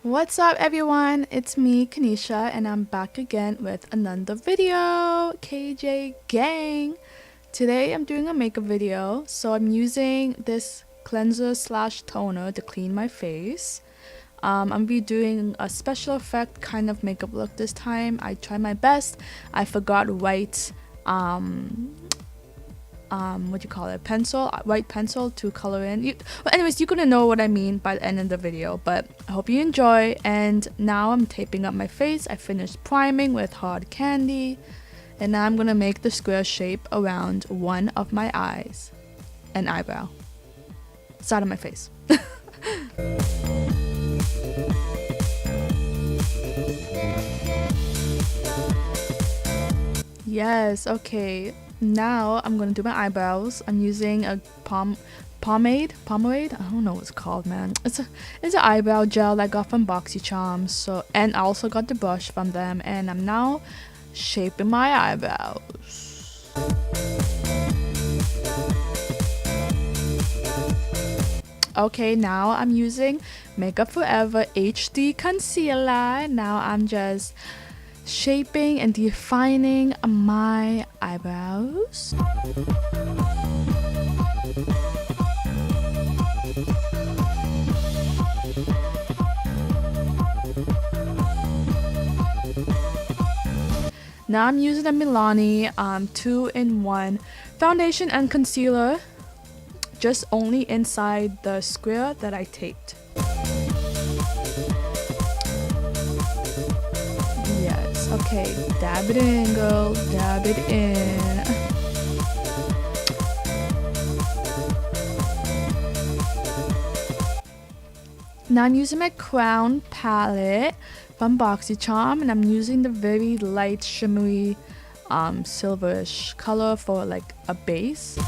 What's up everyone, it's me Kanisha and I'm back again with another video. KJ gang. Today I'm doing a makeup video, so I'm using this cleanser slash toner to clean my face. I'm be doing a special effect kind of makeup look this time. I tried my best. I forgot white what do you call it, white pencil to color in. Well, anyways, you're gonna know what I mean by the end of the video, but I hope you enjoy. And now I'm taping up my face. I finished priming with hard candy, and now I'm gonna make the square shape around one of my eyes and eyebrow, side of my face. Yes, okay. Now I'm gonna do my eyebrows. I'm using a pomade. I don't know what it's called, man. It's an eyebrow gel I got from BoxyCharm. So, and I also got the brush from them, and I'm now shaping my eyebrows. Okay, now I'm using Makeup Forever HD concealer. Now I'm just shaping and defining my eyebrows. Now I'm using the Milani 2-in-1 foundation and concealer, just only inside the square that I taped. Okay, dab it in, girl. Dab it in. Now I'm using my Crown palette from BoxyCharm, and I'm using the very light shimmery silverish color for like a base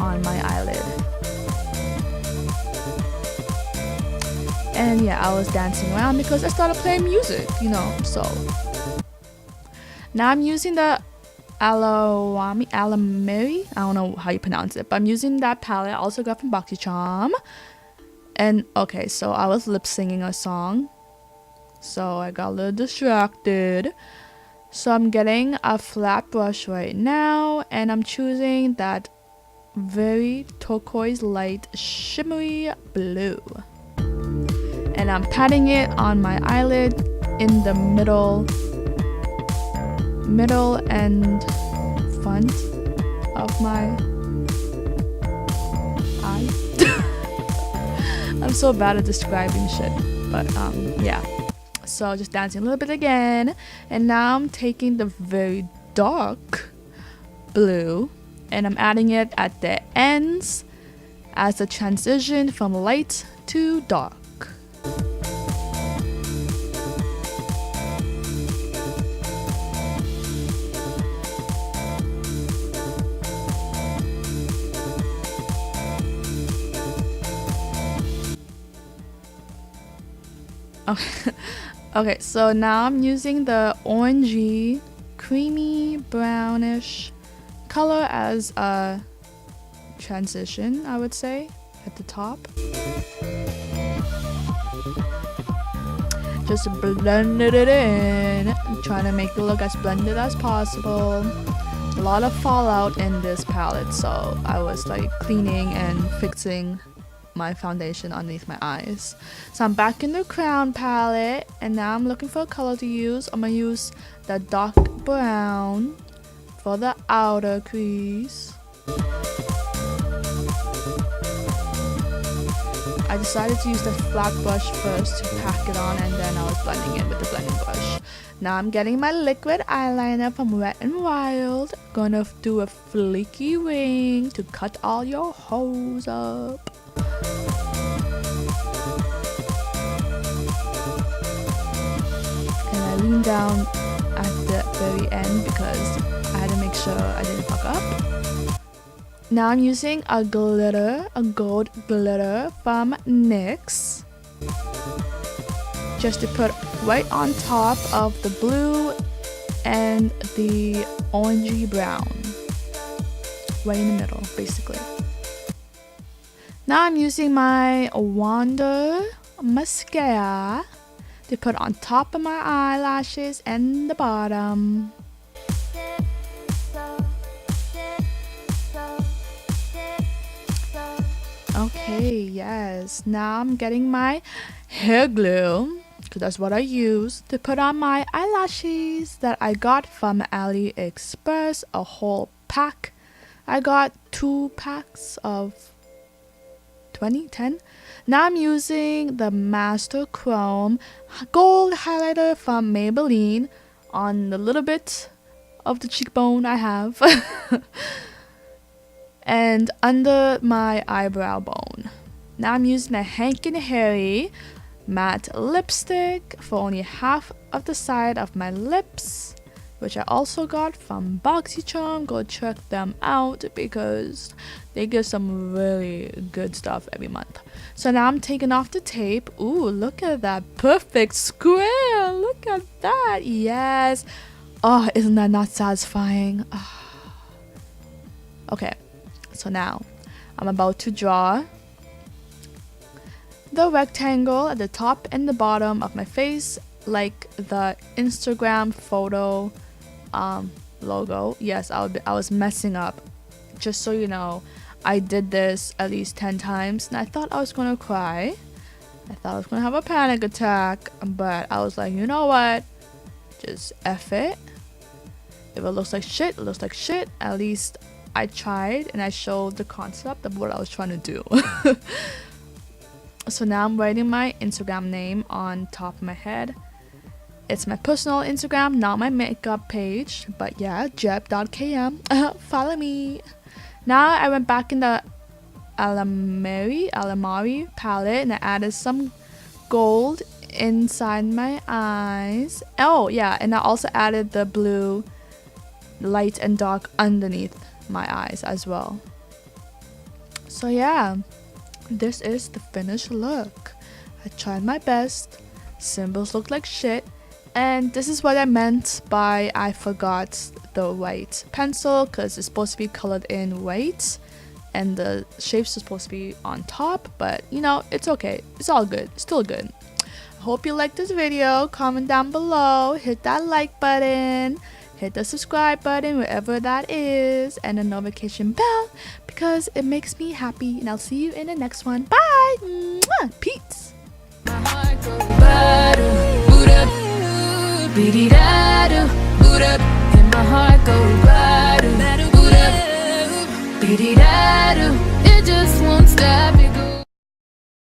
on my eyelid. And yeah, I was dancing around because I started playing music, you know. So now I'm using the Alameri, I don't know how you pronounce it, but I'm using that palette I also got from BoxyCharm. And okay, so I was lip singing a song, so I got a little distracted. So I'm getting a flat brush right now, and I'm choosing that very turquoise light shimmery blue. And I'm patting it on my eyelid in the middle and front of my eye. I'm so bad at describing shit, but yeah. So just dancing a little bit again, and now I'm taking the very dark blue and I'm adding it at the ends as a transition from light to dark. Okay, so now I'm using the orangey, creamy, brownish color as a transition, I would say, at the top. Just blended it in. I'm trying to make it look as blended as possible. A lot of fallout in this palette, so I was like cleaning and fixing my foundation underneath my eyes. So I'm back in the Crown palette, and now I'm looking for a color to use. I'm gonna use the dark brown for the outer crease. I decided to use the flat brush first to pack it on, and then I was blending it with the blending brush. Now I'm getting my liquid eyeliner from Wet n Wild. Gonna do a fleeky wing to cut all your holes up. And I lean down at the very end because I had to make sure I didn't fuck up. Now I'm using a gold glitter from NYX, just to put right on top of the blue and the orangey brown, right in the middle basically. Now I'm using my Wonder mascara to put on top of my eyelashes and the bottom. Okay, yes, now I'm getting my hair glue, because that's what I use, to put on my eyelashes that I got from AliExpress, a whole pack. I got 2 packs of 10. Now I'm using the Master Chrome gold highlighter from Maybelline on the little bit of the cheekbone I have. And under my eyebrow bone. Now I'm using a Hank & Harry matte lipstick for only half of the side of my lips, which I also got from BoxyCharm. Go check them out because they give some really good stuff every month. So now I'm taking off the tape. Ooh, look at that perfect square. Look at that. Yes. Oh, isn't that not satisfying? Oh. Okay. So now I'm about to draw the rectangle at the top and the bottom of my face, like the Instagram photo logo. Yes, I was messing up. Just so you know, I did this at least 10 times and I thought I was gonna cry. I thought I was gonna have a panic attack, but I was like, you know what? Just F it. If it looks like shit, it looks like shit. At least I tried and I showed the concept of what I was trying to do. So now I'm writing my Instagram name on top of my head. It's my personal Instagram, not my makeup page, but yeah, jeb.km. Follow me. Now I went back in the Alamari palette and I added some gold inside my eyes. Oh yeah, and I also added the blue light and dark underneath my eyes as well. So yeah, this is the finished look. I tried my best. Symbols look like shit, and this is what I meant by I forgot the white pencil, because it's supposed to be colored in white and the shapes are supposed to be on top, but you know, it's okay, it's all good, it's still good. I hope you liked this video. Comment down below, hit that like button, hit the subscribe button wherever that is, and the notification bell because it makes me happy. And I'll see you in the next one. Bye. Mwah. Peace. It just won't stop.